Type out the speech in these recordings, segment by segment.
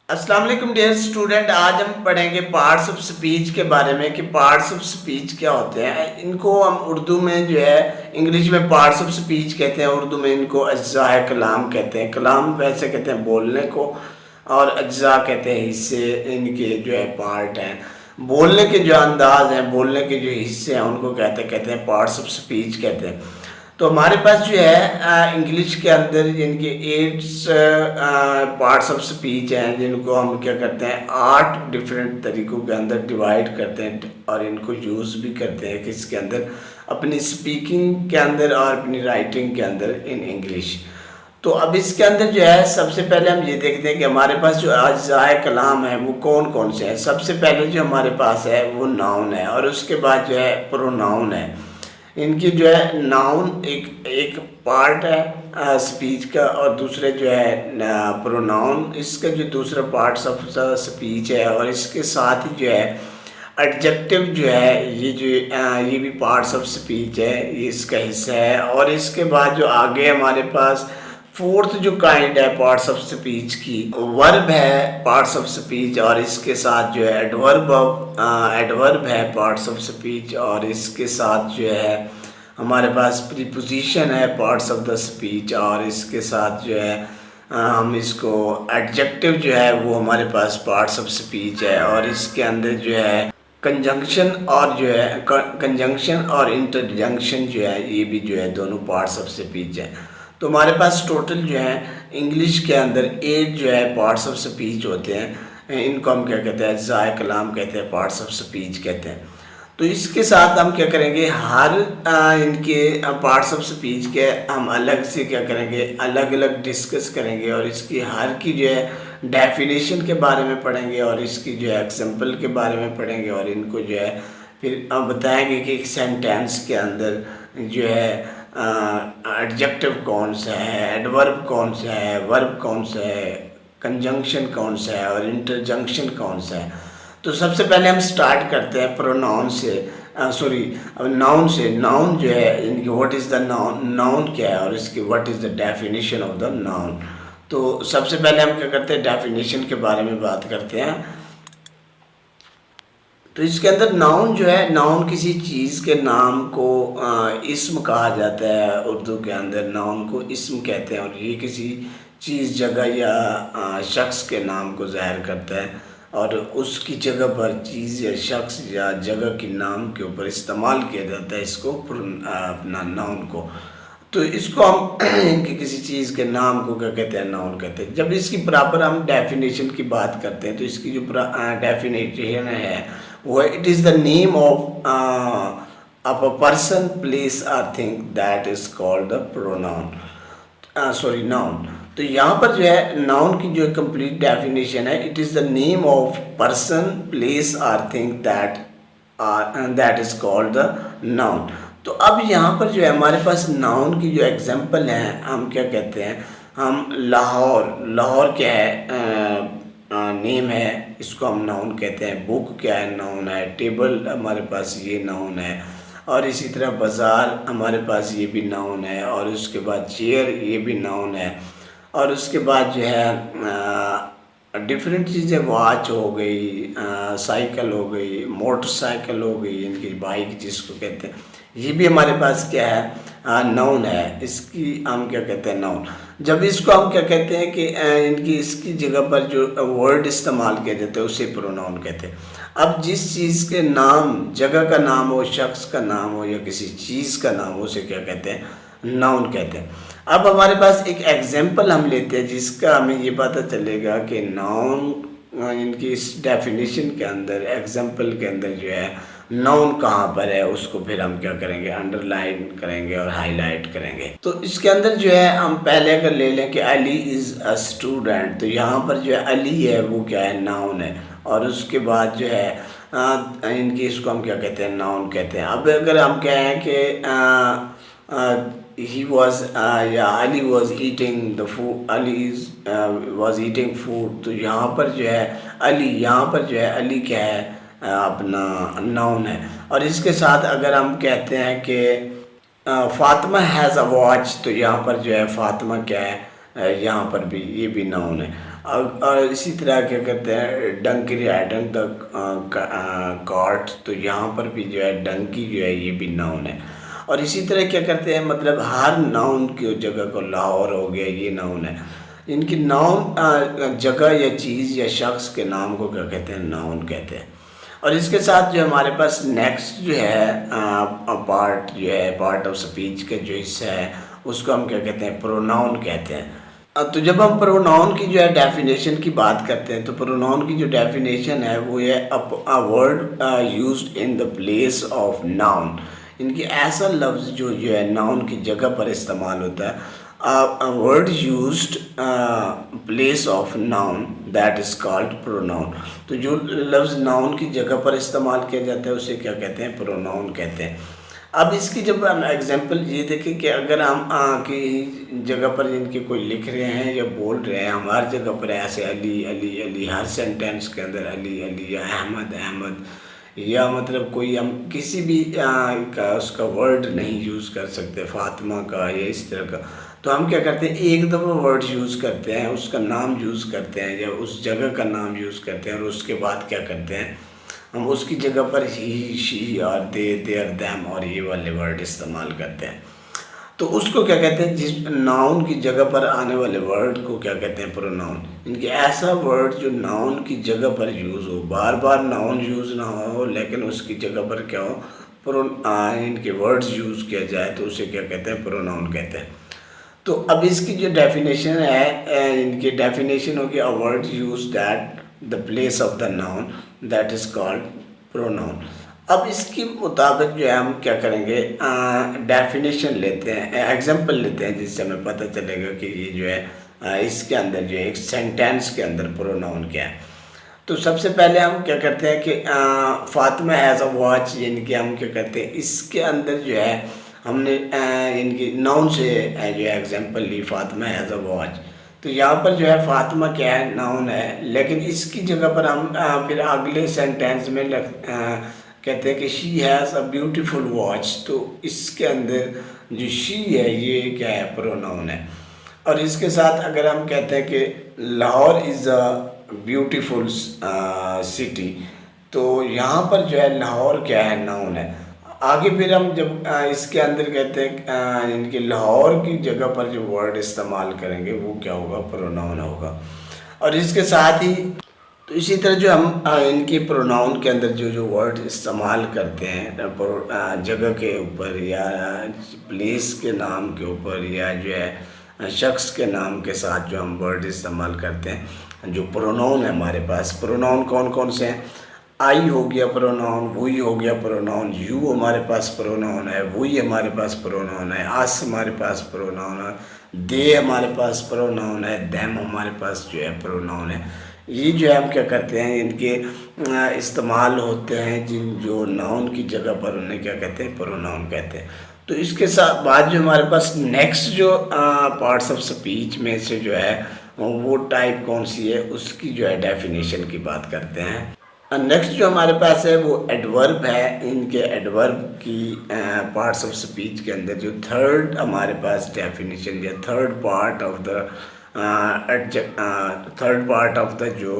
अस्सलाम वालेकुम dear student. आज हम पढ़ेंगे पार्ट्स ऑफ स्पीच के बारे में कि पार्ट्स ऑफ स्पीच क्या होते हैं। इनको हम उर्दू में जो है, इंग्लिश में पार्ट्स ऑफ स्पीच कहते हैं, उर्दू में इनको अज्जाए कलाम कहते हैं। कलाम वैसे कहते हैं बोलने को, और अज्जा कहते हैं हिस्से, इनके जो है पार्ट हैं। बोलने के जो अंदाज हैं, बोलने के जो हिस्से हैं, उनको कहते हैं पार्ट्स ऑफ स्पीच कहते हैं। तो हमारे पास जो है इंग्लिश के अंदर इनके 8 पार्ट्स ऑफ स्पीच हैं, जिनको हम क्या करते हैं 8 डिफरेंट तरीक़ों के अंदर डिवाइड करते हैं और इनको यूज़ भी करते हैं कि इसके अंदर अपनी स्पीकिंग के अंदर और अपनी राइटिंग के अंदर इन इंग्लिश। तो अब इसके अंदर जो है सबसे पहले हम ये देखते हैं कि हमारे पास जो अज्जाए कलाम है वो कौन कौन से हैं। सबसे पहले जो हमारे पास है वो नाउन है, और उसके बाद जो है प्रोनाउन है। इनकी जो है नाउन एक एक पार्ट है स्पीच का, और दूसरे जो है प्रोनाउन इसका जो दूसरा पार्ट ऑफ स्पीच है, और इसके साथ ही जो है एडजेक्टिव जो है ये भी पार्ट्स ऑफ स्पीच है, ये इसका हिस्सा है। और इसके बाद जो आगे हमारे पास फोर्थ जो काइंड है पार्ट्स ऑफ स्पीच की, वर्ब है पार्ट्स ऑफ स्पीच, और इसके साथ जो है एडवर्ब है पार्ट्स ऑफ स्पीच, और इसके साथ जो है हमारे पास प्रीपोजिशन है पार्ट्स ऑफ द स्पीच, और इसके साथ जो है हम इसको एडजेक्टिव जो है वो हमारे पास पार्ट्स ऑफ स्पीच है। और इसके अंदर जो है कंजंक्शन और इंटरजंक्शन जो है ये भी जो है दोनों पार्ट्स ऑफ स्पीच है। तो हमारे पास टोटल जो है इंग्लिश के अंदर 8 जो है पार्ट्स ऑफ स्पीच होते हैं। इनको हम क्या कहते हैं, अज्जाए कलाम कहते हैं, पार्ट्स ऑफ स्पीच कहते हैं। तो इसके साथ हम क्या करेंगे, हर इनके पार्ट्स ऑफ स्पीच के हम अलग से क्या करेंगे, अलग अलग डिस्कस करेंगे, और इसकी हर की जो है डेफिनेशन के बारे में पढ़ेंगे, और इसकी जो है एग्जाम्पल के बारे में पढ़ेंगे, और इनको जो है फिर हम बताएंगे कि एक सेंटेंस के अंदर जो है एडजेक्टिव कौन सा है, एडवर्ब कौन सा है, वर्ब कौन सा है, कंजंक्शन कौन सा है, और इंटरजंक्शन कौन सा है। तो सबसे पहले हम स्टार्ट करते हैं प्रोनाउन से, नाउन से। नाउन जो है इनकी what is the noun, noun क्या है, और इसकी what is the definition of the noun. तो सबसे पहले हम क्या करते हैं, डेफिनेशन के बारे में बात करते हैं। तो इसके अंदर नाउन जो है, नाउन किसी चीज़ के नाम को इस्म कहा जाता है। उर्दू के अंदर नाउन को इस्म कहते हैं, और ये किसी चीज़, जगह या शख्स के नाम को ज़ाहिर करता है, और उसकी जगह पर चीज़ या शख्स या जगह के नाम के ऊपर इस्तेमाल किया जाता है इसको, अपना नाउन को। तो इसको हम इनकी किसी चीज़ के नाम को क्या कहते हैं, नाउन कहते हैं। जब इसकी प्रॉपर हम डेफिनेशन की बात करते हैं, तो इसकी जो डेफिनेशन है वो it is the name of a person, place और thing that is called the pronoun, noun. तो यहाँ पर जो है नाउन की जो कंप्लीट डेफिनेशन है, it is the name of person, place और thing that is called the noun. तो अब यहाँ पर जो है हमारे पास नाउन की जो एग्जांपल है, हम क्या कहते हैं, हम लाहौर क्या है, नेम है, इसको हम नाउन कहते हैं। बुक क्या है, नाउन है। टेबल हमारे पास ये नाउन है, और इसी तरह बाज़ार हमारे पास ये भी नाउन है, और उसके बाद चेयर ये भी नाउन है, और उसके बाद जो है डिफरेंट चीज़ें, वॉच हो गई, साइकिल हो गई, मोटरसाइकिल हो गई, इनकी बाइक जिसको कहते हैं, ये भी हमारे पास क्या है, नाउन है। इसकी हम क्या कहते हैं, नाउन। जब इसको हम क्या कहते हैं कि इनकी इसकी जगह पर जो वर्ड इस्तेमाल किया जाता है उसे प्रोनाउन कहते हैं। अब जिस चीज़ के नाम, जगह का नाम हो, शख्स का नाम हो, या किसी चीज़ का नाम हो, उसे क्या कहते हैं, नाउन कहते हैं। अब हमारे पास एक एग्जाम्पल हम लेते हैं जिसका हमें ये पता चलेगा कि नाउन इनकी इस डेफिनेशन के अंदर, एग्जाम्पल के अंदर जो है नाउन कहाँ पर है, उसको फिर हम क्या करेंगे, अंडरलाइन करेंगे और हाईलाइट करेंगे। तो इसके अंदर जो है हम पहले अगर ले लें कि अली इज़ अ स्टूडेंट, तो यहाँ पर जो है अली है वो क्या है, नाउन है, और उसके बाद जो है इनकी इसको हम क्या कहते हैं, नाउन कहते हैं। अब अगर हम कहें कि he was या Ali was eating the food, Ali was eating food, तो यहाँ पर जो है अली, यहाँ पर जो है अली क्या है, अपना नाउन है। और इसके साथ अगर हम कहते हैं कि फातिमा हैज़ अ वॉच, तो यहाँ पर जो है फातिमा क्या है, यहाँ पर भी ये भी नाउन है। और इसी तरह क्या कहते हैं, डंकी राइडिंग द कार्ट, तो यहाँ पर भी जो है डंकी जो है ये भी नाउन है। और इसी तरह क्या करते हैं, मतलब हर नाउन की जगह को, लाहौर हो गया ये नाउन है। इनकी नाउन जगह या चीज़ या शख्स के नाम को क्या कहते हैं, नाउन कहते हैं। और इसके साथ जो हमारे पास नेक्स्ट जो है पार्ट जो है, पार्ट ऑफ स्पीच का जो हिस्सा है उसको हम क्या कहते हैं, प्रोनाउन कहते हैं। तो जब हम प्रोनाउन की जो है डेफिनेशन की बात करते हैं, तो प्रोनाउन की जो डेफिनेशन है वो है a word used in the place of noun. इनकी ऐसा लफ्ज़ जो है नाउन की जगह पर इस्तेमाल होता है। Word used place of noun that is called pronoun. तो जो लफ्ज़ नाउन की जगह पर इस्तेमाल किया जाता है उसे क्या कहते हैं, प्रोनाउन कहते हैं। अब इसकी जब हम एग्जांपल ये देखें कि अगर हम की जगह पर इनके कोई लिख रहे हैं या बोल रहे हैं, हमारी जगह पर ऐसे अली अली अली, हर सेंटेंस के अंदर अली अली या अहमद अहमद, या मतलब कोई हम किसी भी का उसका वर्ड नहीं यूज़ कर सकते, फातिमा का या इस तरह का, तो हम क्या करते हैं, एक दफ़ा वर्ड यूज़ करते हैं, उसका नाम यूज़ करते हैं या उस जगह का नाम यूज़ करते हैं, और उसके बाद क्या करते हैं, हम उसकी जगह पर ही, शी और दे, देयर, दैम और ये वाले वर्ड इस्तेमाल करते हैं। तो उसको क्या कहते हैं, जिस नाउन की जगह पर आने वाले वर्ड को क्या कहते हैं, प्रोनाउन। इनके ऐसा वर्ड जो नाउन की जगह पर यूज़ हो, बार बार नाउन यूज़ ना हो लेकिन उसकी जगह पर क्या हो, इनके वर्ड्स यूज़ किया जाए तो उसे क्या कहते हैं, प्रोनाउन कहते हैं। तो अब इसकी जो डेफिनेशन है, इनकी डेफिनेशन होगी a word use that the place of the noun that is called pronoun. अब इसके मुताबिक जो है हम क्या करेंगे, डेफिनेशन लेते हैं, एग्जांपल लेते हैं, जिससे हमें पता चलेगा कि ये जो है इसके अंदर जो है एक सेंटेंस के अंदर प्रोनाउन क्या है। तो सबसे पहले हम क्या करते हैं कि फातिमा हैज़ अ वॉच, यानी कि हम क्या करते हैं, इसके अंदर जो है हमने इनकी नाउन से जो है एग्जांपल ली, फातिमा हैज़ अ वॉच। तो यहाँ पर जो है फातिमा क्या है, नाउन है, लेकिन इसकी जगह पर हम फिर अगले सेंटेंस में कहते हैं कि she has a beautiful watch. तो इसके अंदर जो शी है ये क्या है, प्रोनाउन है। और इसके साथ अगर हम कहते हैं कि Lahore is a beautiful city, तो यहाँ पर जो है लाहौर क्या है, नाउन है। आगे फिर हम जब इसके अंदर कहते हैं इनके लाहौर की जगह पर जो वर्ड इस्तेमाल करेंगे वो क्या होगा, प्रोनाउन होगा। और इसके साथ ही तो इसी तरह जो हम इनके प्रोनाउन के अंदर जो जो वर्ड इस्तेमाल करते हैं जगह के ऊपर या प्लेस के नाम के ऊपर या जो है शख्स के नाम के साथ जो हम वर्ड इस्तेमाल करते हैं, जो प्रोनाउन है हमारे पास, प्रोनाउन कौन कौन से हैं, आई हो गया प्रोनाउन, वही हो गया प्रोनाउन, यू हमारे पास प्रोनाउन है, वही हमारे पास प्रोनाउन है, आस हमारे पास प्रोनाउन है, दे हमारे पास प्रोनाउन है, दैम हमारे पास जो है प्रोनाउन है। ये जो है हम क्या करते हैं, इनके इस्तेमाल होते हैं जिन जो नाउन की जगह पर, उन्हें क्या कहते हैं, प्रोनाउन कहते हैं। तो इसके साथ बाद जो हमारे पास नेक्स्ट जो पार्ट्स ऑफ स्पीच में से जो है वो टाइप कौन सी है, उसकी जो है डेफिनेशन की बात करते हैं। नेक्स्ट जो हमारे पास है वो एडवर्ब है। इनके एडवर्ब की पार्ट्स ऑफ स्पीच के अंदर जो थर्ड हमारे पास डेफिनेशन या third part of the third part of the जो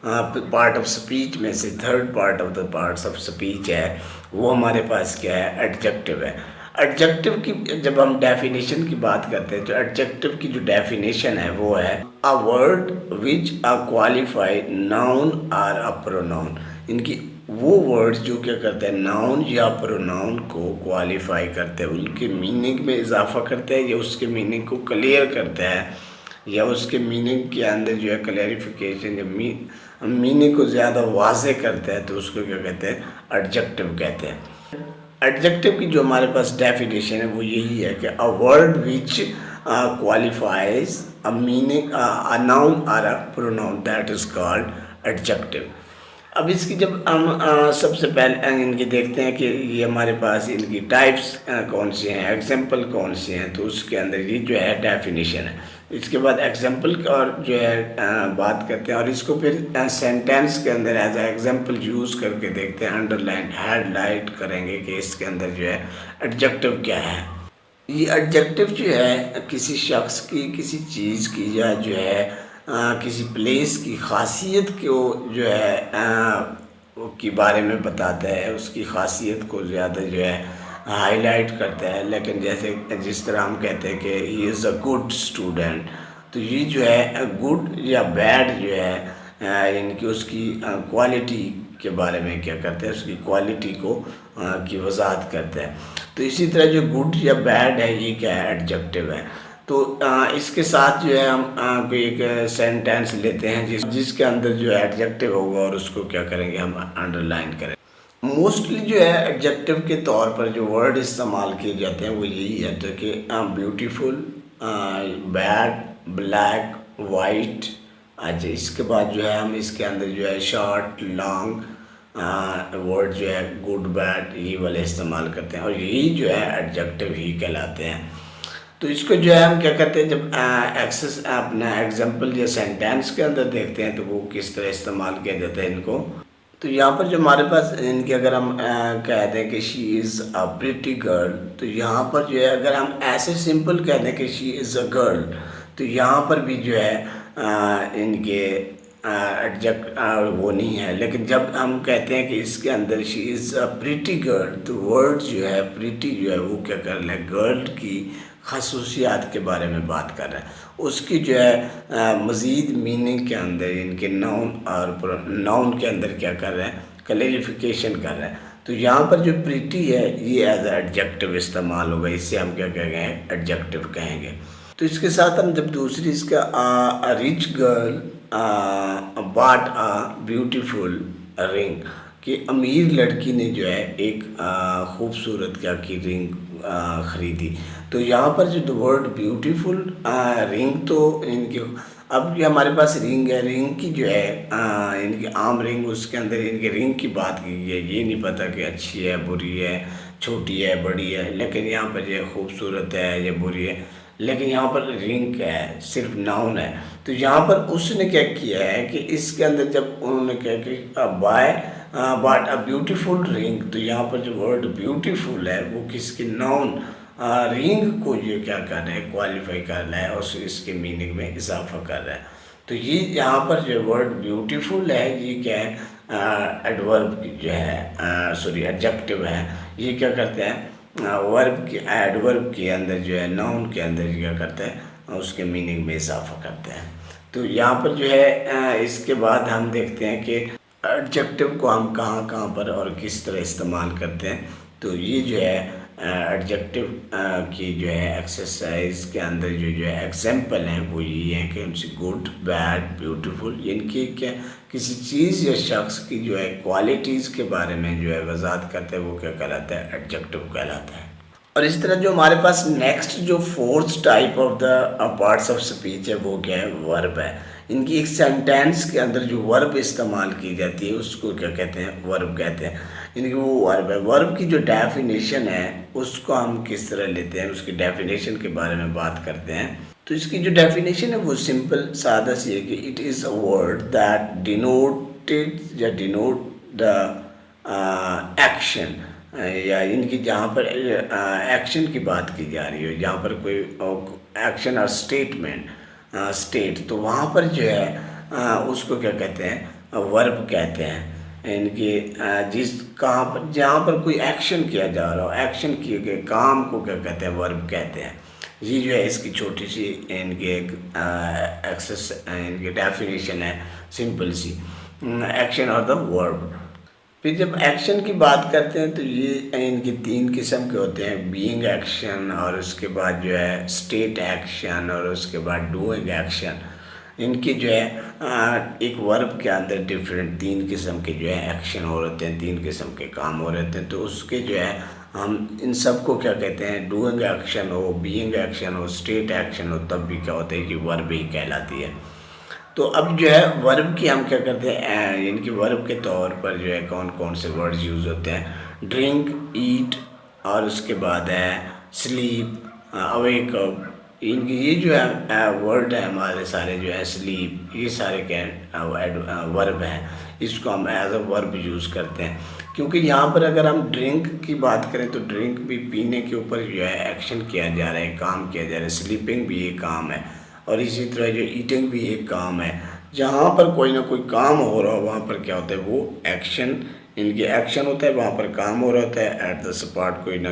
पार्ट ऑफ स्पीच में से third part of the parts of speech है वो हमारे पास क्या है, एडजेक्टिव है। एडजेक्टिव की जब हम डेफिनेशन की बात करते हैं तो एडजेक्टिव की जो डेफिनेशन है वो है a word which a qualified noun or a pronoun. इनकी वो वर्ड जो क्या करते हैं, नाउन या प्रोनाउन को क्वालिफाई करते हैं, उनके मीनिंग में इजाफा करते हैं या उसके मीनिंग को क्लियर करते हैं या उसके मीनिंग के अंदर जो है क्लैरिफिकेशन या मीनिंग को ज़्यादा वाज़े करते हैं, तो उसको क्या कहते हैं, एडजेक्टिव कहते हैं। एडजेक्टिव की जो हमारे पास डेफिनेशन है वो यही है कि a word which qualifies a meaning a noun or a pronoun that is called adjective. अब इसकी जब हम सबसे पहले इनकी देखते हैं कि ये हमारे पास इनकी टाइप्स कौन सी हैं, एग्जांपल कौन सी हैं, तो उसके अंदर ये जो है डेफिनेशन है। इसके बाद एग्जांपल और जो है बात करते हैं और इसको फिर सेंटेंस के अंदर एज एग्जांपल यूज़ करके देखते हैं, अंडरलाइन हाईलाइट करेंगे कि इसके अंदर जो है एडजेक्टिव क्या है। ये एडजेक्टिव जो है किसी शख्स की, किसी चीज़ की या जो है किसी प्लेस की खासियत को जो है की बारे में बताता है, उसकी खासियत को ज़्यादा जो है हाईलाइट करता है। लेकिन जैसे जिस तरह हम कहते हैं कि he is a good student, तो ये जो है गुड या बैड जो है इनकी उसकी क्वालिटी के बारे में क्या करते हैं, उसकी क्वालिटी को की वजाहत करते हैं। तो इसी तरह जो गुड या बैड है ये क्या है, एडजेक्टिव है। तो इसके साथ जो है हम कोई एक सेंटेंस लेते हैं जिसके अंदर जो एडजेक्टिव होगा और उसको क्या करेंगे, हम अंडरलाइन करें। मोस्टली जो है एडजेक्टिव के तौर पर जो वर्ड इस्तेमाल किए जाते हैं वो यही है, तो कि ब्यूटीफुल, बैड, ब्लैक, वाइट। अच्छा, इसके बाद जो है हम इसके अंदर जो है शॉर्ट, लॉन्ग वर्ड जो है गुड, बैड, ये वाले इस्तेमाल करते हैं और यही जो है एडजेक्टिव ही कहलाते हैं। तो इसको जो है हम क्या कहते हैं, जब एक्सेस अपना एग्जाम्पल या सेंटेंस के अंदर देखते हैं तो वो किस तरह इस्तेमाल किया जाता है इनको। तो यहाँ पर जो हमारे पास इनके अगर हम कहते हैं कि she is a pretty girl, तो यहाँ पर जो है अगर हम ऐसे सिंपल कहते हैं कि शी इज़ अ गर्ल, तो यहाँ पर भी जो है इनके एडजेक्ट वो नहीं है। लेकिन जब हम कहते हैं कि इसके अंदर she is a pretty girl, तो वर्ड जो है प्रिटी जो है वो क्या कर रहा है, गर्ल की खसूसियात के बारे में बात कर रहा है, उसकी जो है मज़ीद मीनिंग के अंदर इनके नाउन और नाउन के अंदर क्या कर रहा है, क्लैरिफिकेशन कर रहा है। तो यहाँ पर जो प्रिटी है ये एज एडजेक्टिव इस्तेमाल होगा, इससे हम क्या कहेंगे, एडजेक्टिव कहेंगे। तो इसके साथ हम जब दूसरी इसका rich girl bought a beautiful ring, कि अमीर लड़की ने जो है एक खूबसूरत क्या की रिंग ख़रीदी। तो यहाँ पर जो वर्ड ब्यूटीफुल रिंग, तो इनकी अब ये हमारे पास रिंग है, रिंग की जो है इनकी आम रिंग, उसके अंदर इनकी रिंग की बात की है, ये नहीं पता कि अच्छी है, बुरी है, छोटी है, बड़ी है। लेकिन यहाँ पर जो खूबसूरत है या बुरी है, लेकिन यहाँ पर रिंग क्या है, सिर्फ नाउन है। तो यहाँ पर उसने क्या किया है कि इसके अंदर जब उन्होंने क्या कि buy but a beautiful ring, तो यहाँ पर जो वर्ड ब्यूटीफुल है वो किसकी, नाउन रिंग को ये क्या कर रहा है, क्वालिफाई कर रहा है और इसके मीनिंग में इजाफा कर रहा है। तो ये यहाँ पर जो वर्ड ब्यूटीफुल है ये क्या है, एडवर्ब जो है सॉरी एडजेक्टिव है। ये क्या करते हैं, वर्ब के एडवर्ब के अंदर जो है, नाउन के अंदर क्या करते हैं, उसके मीनिंग में इजाफा करते हैं। तो यहाँ पर जो है इसके बाद हम देखते हैं कि एडजेक्टिव को हम कहाँ कहाँ पर और किस तरह इस्तेमाल करते हैं। तो ये जो है एडजेक्टिव की जो है एक्सरसाइज के अंदर जो है एग्जाम्पल हैं वो ये हैं कि उनसे गुड, बैड, ब्यूटीफुल, इनकी क्या किसी चीज़ या शख्स की जो है क्वालिटीज़ के बारे में जो है वजाहत करते हैं, वो क्या कहलाता है, एडजेक्टिव कहलाता है। और इस तरह जो हमारे पास नेक्स्ट जो fourth type of the parts of speech है वो क्या है, वर्ब है। इनकी एक सेंटेंस के अंदर जो वर्ब इस्तेमाल की जाती है उसको क्या कहते हैं, वर्ब कहते हैं। इनकी वो वर्ब है। वर्ब की जो डेफिनेशन है उसको हम किस तरह लेते हैं, उसकी डेफिनेशन के बारे में बात करते हैं। तो इसकी जो डेफिनेशन है वो सिंपल सादा सी है कि it is a word that denoted या डिनोट द एक्शन, या इनकी जहाँ पर एक्शन की बात की जा रही है, जहाँ पर कोई एक्शन और स्टेटमेंट स्टेट, तो वहाँ पर जो है उसको क्या कहते हैं, वर्ब कहते हैं। इनकी जिस कहाँ पर जहाँ पर कोई एक्शन किया जा रहा हो, एक्शन किए गए काम को क्या कहते हैं, वर्ब कहते हैं। ये जो है इसकी छोटी सी इनकी एक एक्सेस इनकी डेफिनेशन है, सिंपल सी, एक्शन और द वर्ब। फिर जब एक्शन की बात करते हैं तो ये इनके तीन किस्म के होते हैं, बीइंग एक्शन, और उसके बाद जो है स्टेट एक्शन, और उसके बाद डूइंग एक्शन। इनके जो है एक वर्ब के अंदर डिफरेंट तीन किस्म के जो है एक्शन हो रहते हैं, तीन किस्म के काम हो रहते हैं। तो उसके जो है हम इन सब को क्या कहते हैं, डूइंग एक्शन हो, बीइंग एक्शन हो, स्टेट एक्शन हो, तब भी क्या होता है कि वर्ब ही कहलाती है। तो अब जो है वर्ब की हम क्या करते हैं, इनके वर्ब के तौर पर जो है कौन कौन से वर्ड्स यूज़ होते हैं, ड्रिंक, ईट, और उसके बाद है स्लीप, अवेक अप। इनकी ये जो है वर्ड है हमारे सारे जो है, स्लीप, ये सारे क्या वर्ब हैं, इसको हम एज अ वर्ब यूज़ करते हैं। क्योंकि यहाँ पर अगर हम ड्रिंक की बात करें तो ड्रिंक भी पीने के ऊपर जो है एक्शन किया जा रहा है, काम किया जा रहा है। स्लीपिंग भी ये काम है, और इसी तरह जो ईटिंग भी एक काम है। जहाँ पर कोई ना कोई काम हो रहा हो वहाँ पर क्या होता है, वो एक्शन, इनके एक्शन होता है, वहाँ पर काम हो रहा होता है। एट द स्पॉट कोई ना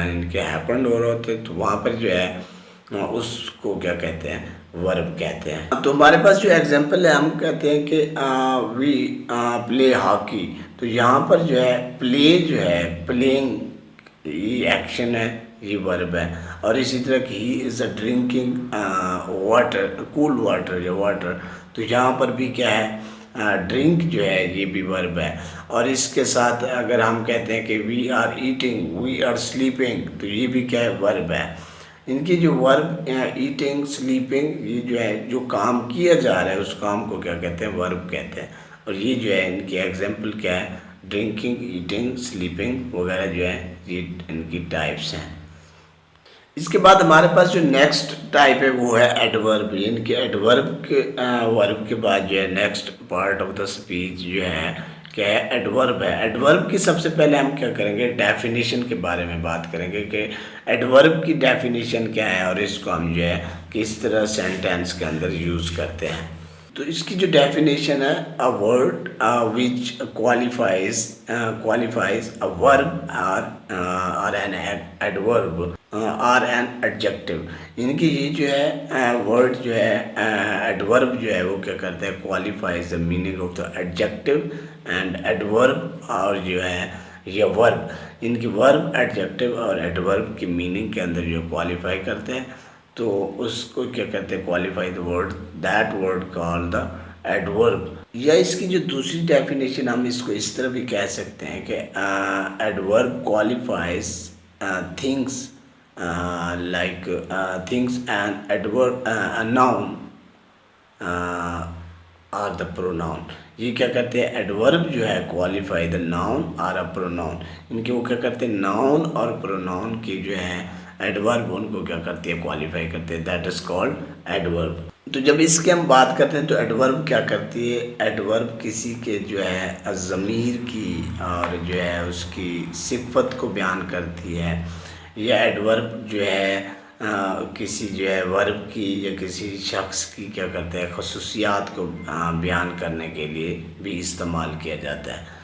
इनके हैपन हो रहा होता है, तो वहाँ पर जो है उसको क्या कहते हैं, वर्ब कहते हैं। तो हमारे पास जो एग्जांपल है, हम कहते हैं कि वी प्ले हॉकी। तो यहाँ पर जो है प्ले जो है, प्लेइंग, ये एक्शन है, ये वर्ब है। और इसी तरह की he is a drinking water, cool water या वाटर, तो यहाँ पर भी क्या है, ड्रिंक जो है ये भी वर्ब है। और इसके साथ अगर हम कहते हैं कि we are eating, we are sleeping, तो ये भी क्या है, वर्ब है। इनकी जो वर्ब ईटिंग, स्लीपिंग, ये जो है जो काम किया जा रहा है उस काम को क्या कहते हैं, वर्ब कहते हैं। और ये जो है इनकी एग्जांपल क्या है, ड्रिंकिंग, ईटिंग, स्लीपिंग वगैरह जो है ये इनकी टाइप्स हैं। इसके बाद हमारे पास जो नेक्स्ट टाइप है वो है एडवर्ब। इनके एडवर्ब के वर्ब के बाद जो है next part of the speech जो है क्या है, एडवर्ब है। एडवर्ब की सबसे पहले हम क्या करेंगे, डेफिनेशन के बारे में बात करेंगे कि एडवर्ब की डेफिनेशन क्या है और इसको हम जो है किस तरह सेंटेंस के अंदर यूज़ करते हैं। तो इसकी जो डेफिनेशन है, a word which qualifies a verb और एन एडवर्ब और एन एडजेक्टिव। इनकी ये जो है वर्ड जो है एडवर्ब जो है वो क्या करते हैं, qualifies the meaning of the adjective and adverb, और जो है ये वर्ब, इनकी वर्ब, एडजेक्टिव और एडवर्ब की मीनिंग के अंदर जो क्वालिफाई करते हैं, तो उसको क्या कहते हैं, qualify the word, that word call the adverb. या इसकी जो दूसरी डेफिनेशन हम इसको इस तरह भी कह सकते हैं कि adverb qualifies things like things, and adverb a noun और द प्रोनाउन। ये क्या करते हैं, एडवर्ब जो है क्वालिफाई द नाउन और अ प्रोनाउन। इनके वो क्या करते हैं, नाउन और प्रोनाउन की जो है एडवर्ब उनको क्या करती है, क्वालिफाई करते हैं, दैट इज कॉल्ड एडवर्ब। तो जब इसके हम बात करते हैं तो एडवर्ब क्या करती है, एडवर्ब किसी के जो है ज़मीर की और जो है उसकी सिफत को बयान करती है। यह एडवर्ब जो है किसी जो है वर्ब की या किसी शख्स की क्या करते हैं, खसूसियात को बयान करने के लिए भी इस्तेमाल किया जाता है।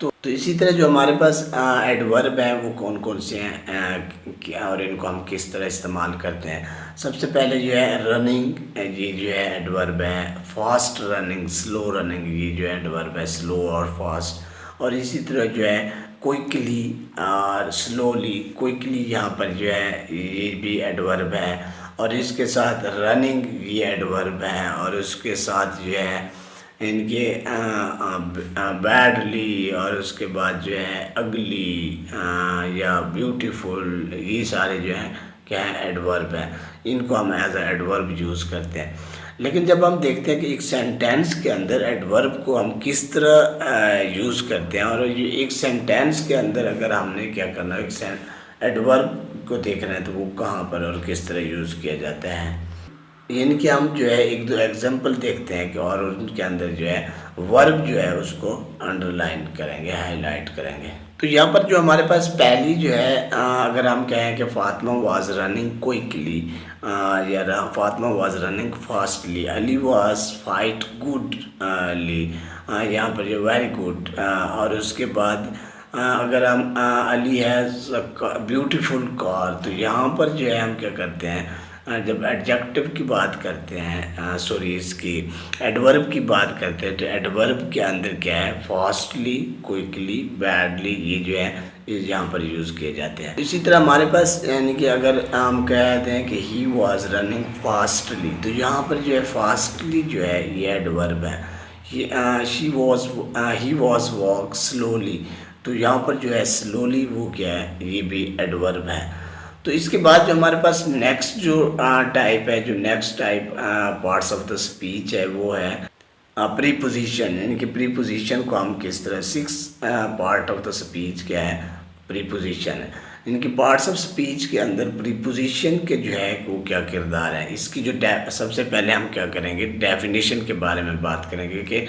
तो इसी तरह जो हमारे पास एडवर्ब है वो कौन कौन से हैं और इनको हम किस तरह इस्तेमाल करते हैं। सबसे पहले जो है रनिंग, ये जो है एडवर्ब है। फास्ट रनिंग, स्लो रनिंग, ये जो है एडवर्ब है, स्लो और फास्ट। और इसी तरह जो है क्विकली और स्लोली, क्विकली यहाँ पर जो है ये भी एडवर्ब है। और इसके साथ रनिंग ये एडवर्ब है। और उसके साथ जो है इनके बैडली और उसके बाद जो है अगली या ब्यूटीफुल, ये सारे जो हैं क्या है, एडवर्ब है। इनको हम एज अ एडवर्ब यूज़ करते हैं। लेकिन जब हम देखते हैं कि एक सेंटेंस के अंदर एडवर्ब को हम किस तरह यूज़ करते हैं, और ये एक सेंटेंस के अंदर अगर हमने क्या करना है, एक एडवर्ब को देखना है तो वो कहाँ पर और किस तरह यूज़ किया जाता है, यानी कि हम जो है एक दो एग्जांपल देखते हैं कि और उनके अंदर जो है वर्ब जो है उसको अंडरलाइन करेंगे, हाईलाइट करेंगे। तो यहाँ पर जो हमारे पास पहली जो है अगर हम कहें कि फातिमा वाज रनिंग क्विकली या Fatima was running fastly, Ali was fight goodly, यहाँ पर जो वेरी गुड। और उसके बाद अगर हम अली हैज़ ब्यूटीफुल कार, तो यहाँ पर जो है हम क्या करते हैं, जब एडजेक्टिव की बात करते हैं, सॉरी इसकी एडवर्ब की बात करते हैं, तो एडवर्ब के अंदर क्या है, फास्टली, क्विकली, बैडली, ये जो है यहाँ पर यूज़ किए जाते हैं। इसी तरह हमारे पास यानी कि अगर हम कहते हैं कि ही वाज रनिंग फास्टली, तो यहाँ पर जो है फास्टली जो है ये एडवर्ब है। ही वाज वॉक स्लोली, तो यहाँ पर जो है स्लोली वो क्या है, ये भी एडवर्ब है। तो इसके बाद जो हमारे पास नेक्स्ट जो टाइप है, जो next type parts of the speech है वो है प्रीपोजिशन। यानी कि प्रीपोजिशन को हम किस तरह, 6 पार्ट ऑफ द स्पीच क्या है, प्रीपोजिशन है। इनकी पार्ट्स ऑफ स्पीच के अंदर प्रीपोजिशन के जो है वो क्या किरदार है, इसकी जो सबसे पहले हम क्या करेंगे, डेफिनेशन के बारे में बात करेंगे कि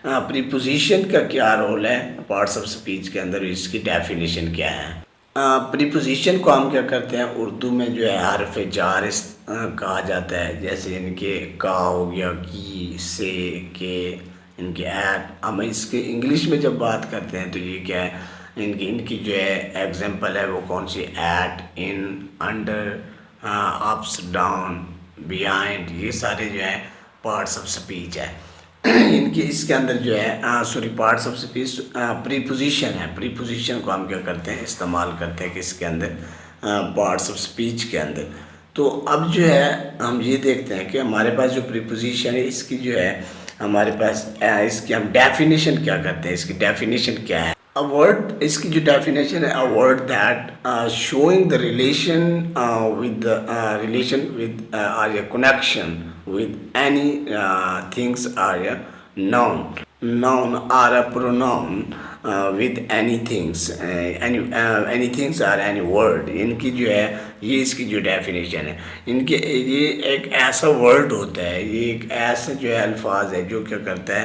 प्रीपोजिशन का क्या रोल है पार्ट्स ऑफ स्पीच के अंदर, इसकी डेफिनेशन क्या है। प्रीपोजिशन को हम क्या करते हैं, उर्दू में जो है हरफ जार कहा जाता है, जैसे इनके का हो गया, की, से, के, इनके एट। हम इसके इंग्लिश में जब बात करते हैं तो ये क्या है, इनकी इनकी जो है एग्जांपल है वो कौन सी, एट, इन, अंडर, अप्स, डाउन, बिहाइंड, ये सारे जो है पार्ट्स ऑफ स्पीच है। इनके इसके अंदर जो है sorry parts of speech preposition है। प्रीपोजिशन को हम क्या करते हैं, इस्तेमाल करते हैं किसके अंदर, पार्ट्स ऑफ स्पीच के अंदर। तो अब जो है हम ये देखते हैं कि हमारे पास जो प्रीपोजिशन है इसकी जो है हमारे पास इसकी हम डेफिनेशन क्या करते हैं, इसकी डेफिनेशन क्या है। अ वर्ड, इसकी जो डेफिनेशन है, a word that showing the relation with or a connection with any things are a noun are a pronoun with any things any things are any word। इनकी जो है ये इसकी जो डेफिनेशन है, इनके ये एक ऐसा वर्ड होता है, ये एक ऐसा जो है अल्फाज है जो क्या करता है,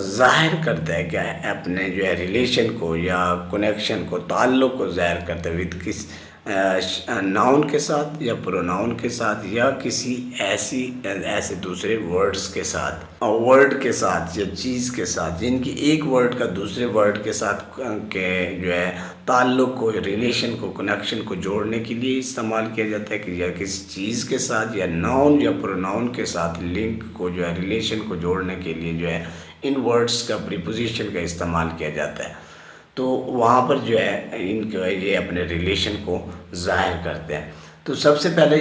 ज़ाहिर करता है क्या है, अपने जो है रिलेशन को या कनेक्शन को, ताल्लुक़ को ज़ाहिर करता है विद किस नाउन के साथ या प्रोनाउन के साथ या किसी ऐसे दूसरे वर्ड्स के साथ, वर्ड के साथ या चीज़ के साथ, जिनकी एक वर्ड का दूसरे वर्ड के साथ के जो है ताल्लुक़ को, रिलेशन को, कनेक्शन को जोड़ने के लिए इस्तेमाल किया जाता है कि या किसी चीज़ के साथ या नाउन या प्रोनाउन के साथ लिंक को जो है, रिलेशन को जोड़ने के लिए जो है इन वर्ड्स का प्रीपोजिशन का इस्तेमाल किया जाता है। तो वहाँ पर जो है इनके ये अपने रिलेशन को ज़ाहिर करते हैं। तो सबसे पहले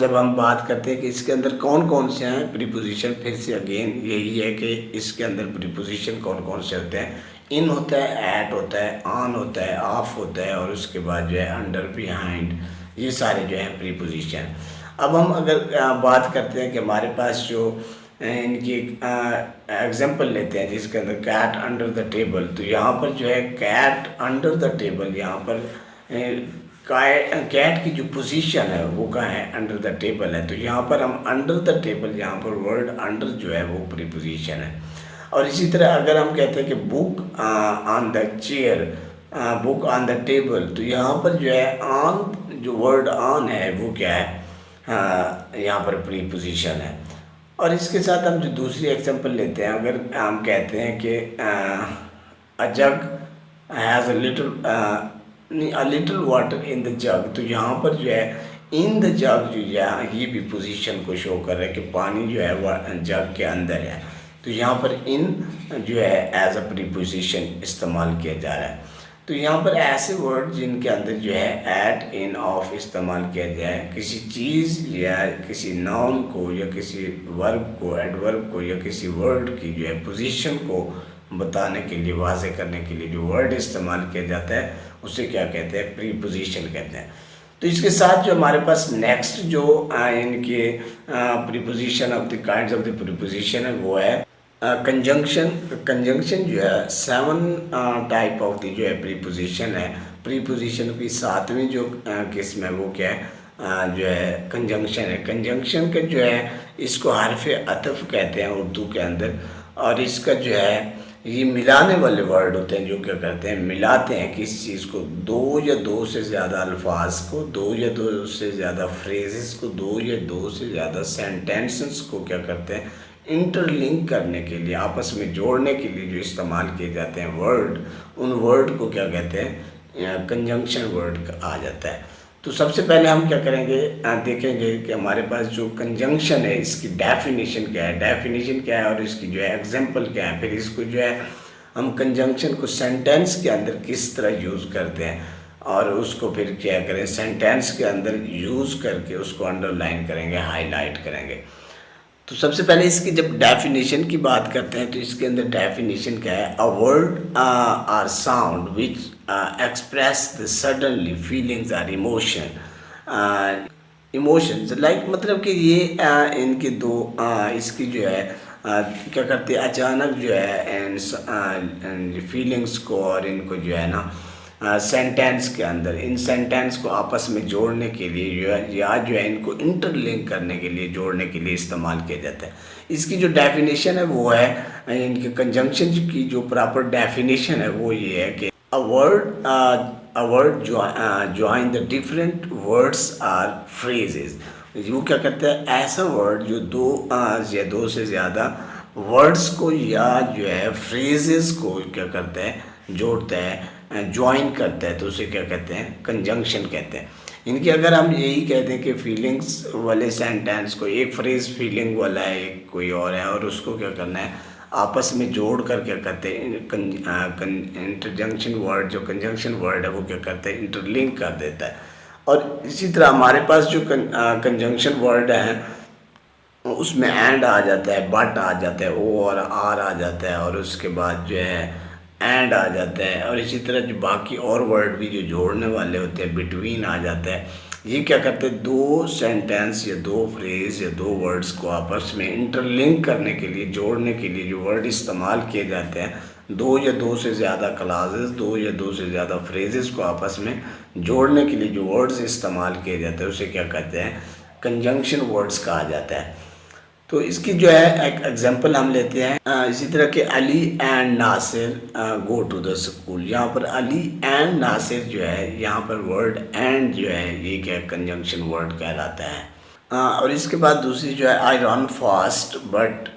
जब हम बात करते हैं कि इसके अंदर कौन कौन से हैं प्रीपोजिशन, फिर से अगेन यही है कि इसके अंदर प्रीपोजिशन कौन कौन से होते हैं। इन होता है, एट होता है, ऑन होता है, ऑफ होता है, और उसके बाद जो है अंडर, बिहाइंड, ये सारे जो हैं प्रीपोजिशन। अब हम अगर बात करते हैं कि हमारे पास जो इनकी एग्जांपल लेते हैं जिसके अंदर कैट अंडर द टेबल, तो यहाँ पर जो है कैट अंडर द टेबल, यहाँ पर कैट की जो पोजीशन है वो कहाँ है, अंडर द टेबल है। तो यहाँ पर हम अंडर द टेबल, यहाँ पर वर्ड अंडर जो है वो प्रीपोजिशन है। और इसी तरह अगर हम कहते हैं कि book on the chair, book on the table, तो यहाँ पर जो है ऑन, जो वर्ड ऑन है वो क्या है, यहाँ पर प्रीपोजिशन है। और इसके साथ हम जो दूसरी एग्जांपल लेते हैं, अगर हम कहते हैं कि a jug has a little water in the jug, तो यहाँ पर जो है इन द जग जो है ये भी पोजीशन को शो कर रहा है कि पानी जो है वह जग के अंदर है। तो यहाँ पर इन जो है एज अ प्रीपोजिशन इस्तेमाल किया जा रहा है। तो यहाँ पर ऐसे वर्ड जिनके अंदर जो है एट, इन, ऑफ इस्तेमाल किया जाए किसी चीज़ या किसी नाउन को या किसी वर्ब को, एडवर्ब को या किसी वर्ड की जो है पोजीशन को बताने के लिए, वाज़े करने के लिए जो वर्ड इस्तेमाल किया जाता है उसे क्या कहते हैं, प्रीपोजिशन कहते हैं। तो इसके साथ जो हमारे पास नेक्स्ट जो इनके preposition of the kinds of the preposition है वो है कंजंक्शन। कंजंक्शन जो है 7 टाइप ऑफ द जो है प्रीपोजिशन है। प्रीपोजिशन की 7वीं जो किस्म है वो क्या है, जो है कंजंक्शन है। कंजंक्शन का जो है इसको हर्फ अतफ कहते हैं उर्दू के अंदर, और इसका जो है ये मिलाने वाले वर्ड होते हैं जो क्या करते हैं, मिलाते हैं किसी चीज़ को, दो या दो से ज़्यादा अल्फाज को, दो या दो से ज़्यादा फ्रेजेस को, दो या दो से ज़्यादा सेंटेंसेस को क्या करते हैं, इंटरलिंक करने के लिए, आपस में जोड़ने के लिए जो इस्तेमाल किए जाते हैं वर्ड, उन वर्ड को क्या कहते हैं, कंजंक्शन वर्ड आ जाता है। तो सबसे पहले हम क्या करेंगे, देखेंगे कि हमारे पास जो कंजंक्शन है इसकी डेफिनेशन क्या है, डेफिनेशन क्या है और इसकी जो है एग्जांपल क्या है। फिर इसको जो है हम कंजंक्शन को सेंटेंस के अंदर किस तरह यूज़ करते हैं और उसको फिर क्या करें, सेंटेंस के अंदर यूज़ करके उसको अंडरलाइन करेंगे, हाईलाइट करेंगे। तो सबसे पहले इसकी जब डेफिनेशन की बात करते हैं तो इसके अंदर डेफिनेशन क्या है, a word or sound which express the suddenly feelings or emotion, emotions like, मतलब कि ये इनके दो इसकी जो है क्या करते हैं, अचानक जो है एंड फीलिंग्स को और इनको जो है ना सेंटेंस के अंदर, इन सेंटेंस को आपस में जोड़ने के लिए जो है या जो है इनको इंटरलिंक करने के लिए, जोड़ने के लिए इस्तेमाल किया जाता है। इसकी जो डेफिनेशन है वो है, इनके कंजंक्शन की जो प्रॉपर डेफिनेशन है वो ये है कि a word join the different words or phrases. वो क्या करता है, ऐसा वर्ड जो दो या दो से ज़्यादा वर्ड्स को या जो है फ्रेजेस को क्या करता है, जोड़ता है, ज्वाइन करता है, तो उसे क्या कहते हैं, कंजंक्शन कहते हैं। इनकी अगर हम यही कहते हैं कि फीलिंग्स वाले सेंटेंस को, एक फ्रेज फीलिंग वाला है, एक कोई और है, और उसको क्या करना है, आपस में जोड़ कर क्या करते हैं, इंटरजंक्शन वर्ड, जो कंजंक्शन वर्ड है वो क्या करते हैं, इंटरलिंक कर देता है। और इसी तरह हमारे पास जो कंजंक्शन वर्ड है उसमें एंड आ जाता है, बट आ जाता है, ओ और आर आ जाता है, और उसके बाद जो है एंड आ जाता है, और इसी तरह जो बाकी और वर्ड भी जो जोड़ने वाले होते हैं, बिटवीन आ जाता है। ये क्या करते हैं, दो सेंटेंस या दो फ्रेज या दो वर्ड्स को आपस में इंटरलिंक करने के लिए, जोड़ने के लिए जो वर्ड इस्तेमाल किए जाते हैं, दो या दो से ज़्यादा क्लासेस, दो या दो से ज़्यादा फ्रेजेस को आपस में जोड़ने के लिए जो वर्ड्स इस्तेमाल किए जाते हैं उसे क्या कहते हैं, कंजंक्शन वर्ड्स कहा जाता है। तो इसकी जो है एक एग्जांपल हम लेते हैं, इसी तरह के Ali and Nasir go to the school. यहाँ पर अली एंड नासिर जो है, यहाँ पर वर्ड एंड जो है ये क्या कंजंक्शन वर्ड कहलाता है। और इसके बाद दूसरी जो है, I run fast but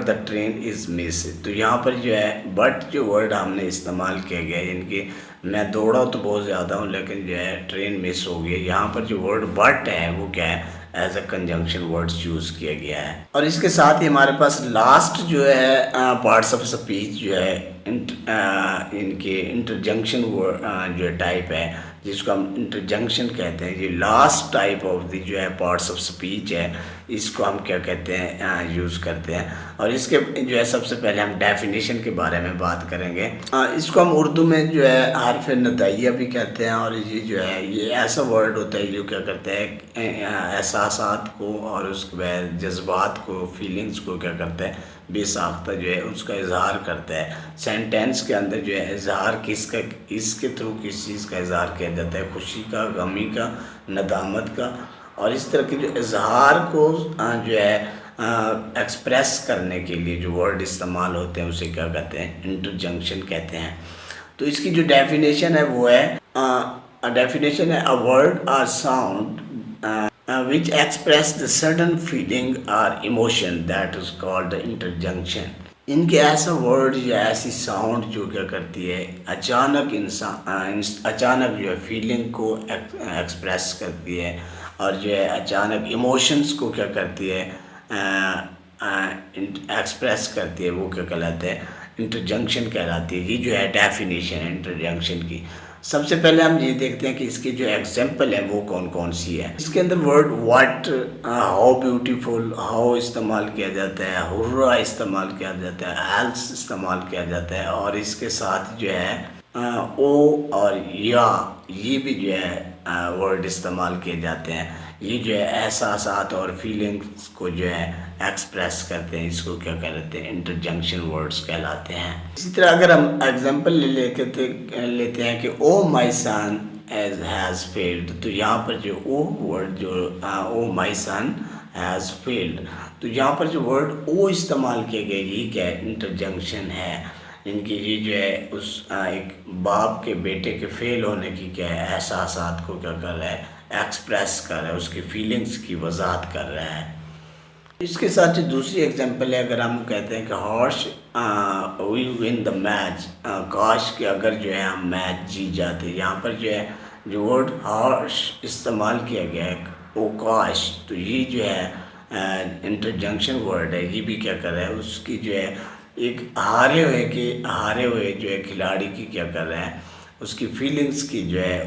the train is miss. तो यहाँ पर जो है बट जो वर्ड हमने इस्तेमाल किया गया है, इनकी मैं दौड़ा तो बहुत ज़्यादा हूँ लेकिन जो है ट्रेन मिस हो गई। यहाँ पर जो वर्ड बट है वो क्या है, as a conjunction words use किया गया है। और इसके साथ ही हमारे पास लास्ट जो है पार्ट्स ऑफ स्पीच जो है, इनके इंटरजंक्शन वर्ड जो टाइप है, जिसको हम इंटरजंक्शन कहते हैं, ये लास्ट टाइप ऑफ द जो है पार्ट्स ऑफ स्पीच है, इसको हम क्या कहते हैं, यूज़ करते हैं। और इसके जो है सबसे पहले हम डेफिनेशन के बारे में बात करेंगे। इसको हम उर्दू में जो है हर्फ नदाइया भी कहते हैं, और ये जो है ये ऐसा वर्ड होता है जो क्या करता है, एहसासात को और उसके बाद जज्बात को, फीलिंग्स को क्या करता है, बेसाख्ता जो है उसका इजहार करता है। सेंटेंस के अंदर जो है इजहार किसका, इसके थ्रू किस चीज़ का इजहार किया जाता है, खुशी का, गमी का, नदामत का। और इस तरह के जो इजहार को जो है एक्सप्रेस करने के लिए जो वर्ड इस्तेमाल होते हैं उसे क्या कहते हैं, इंटरजंक्शन कहते हैं। तो इसकी जो डेफिनेशन है वो है, डेफिनेशन है, a word or sound which express the certain feeling or emotion that is called the interjunction। इनके ऐसा वर्ड या ऐसी साउंड जो क्या करती है, अचानक अचानक जो है फीलिंग को एक्सप्रेस करती है, और जो है अचानक इमोशंस को क्या करती है, एक्सप्रेस करती है, वो क्या कहलाते हैं, इंटरजंक्शन कहलाती है। ये जो है डेफिनेशन है इंटरजंक्शन की। सबसे पहले हम ये देखते हैं कि इसकी जो एग्जाम्पल है वो कौन कौन सी है। इसके अंदर word what, how beautiful, how इस्तेमाल किया जाता है, हुर्रा इस्तेमाल किया जाता है, एल्स इस्तेमाल किया जाता है, और इसके साथ जो है ओ और या ये भी जो है वर्ड इस्तेमाल किए जाते हैं। ये जो है एहसासात और फीलिंग्स को जो है एक्सप्रेस करते हैं, इसको क्या कहते हैं, इंटरजंक्शन वर्ड्स कहलाते हैं। इसी तरह अगर हम एग्जांपल लेते हैं कि oh my son as has failed, तो यहाँ पर जो ओ वर्ड जो oh my son has failed, तो यहाँ पर जो वर्ड ओ इस्तेमाल किया गया ये क्या है, इंटरजंक्शन है। इनकी ये जो है उस एक बाप के बेटे के फेल होने की क्या है, एहसासात को क्या कर रहा है, एक्सप्रेस कर रहा है, उसकी फीलिंग्स की वजाहत कर रहा है। इसके साथ जो दूसरी एग्जांपल है, अगर हम कहते हैं कि horse we win the match, काश कि अगर जो है हम मैच जीत जाते, यहाँ पर जो है जो वर्ड हॉर्स इस्तेमाल किया गया है, ओ काश, तो ये जो है इंटरजंक्शन वर्ड है, ये भी क्या कर रहा है, उसकी जो है एक हारे हुए जो है खिलाड़ी की क्या कर रहा है, उसकी फीलिंग्स की जो है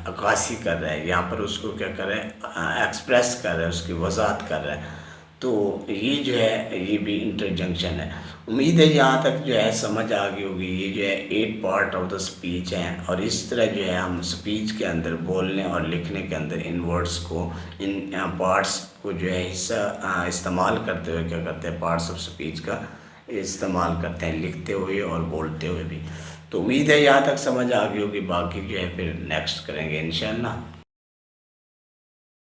अक्कासी कर रहा है, यहाँ पर उसको क्या कर रहा है, एक्सप्रेस कर रहा है, उसकी वजाहत कर रहा है। तो ये जो है ये भी इंटरजंक्शन है। उम्मीद है यहाँ तक जो है समझ आ गई होगी। ये जो है 8 पार्ट ऑफ द स्पीच हैं, और इस तरह जो है हम स्पीच के अंदर बोलने और लिखने के अंदर इन वर्ड्स को, इन पार्ट्स को जो है हिस्सा इस्तेमाल करते हुए क्या करते हैं, पार्ट्स ऑफ स्पीच का इस्तेमाल करते हैं, लिखते हुए और बोलते हुए भी। तो उम्मीद है यहाँ तक समझ आ गई होगी, बाकी जो है फिर नेक्स्ट करेंगे इंशाल्लाह।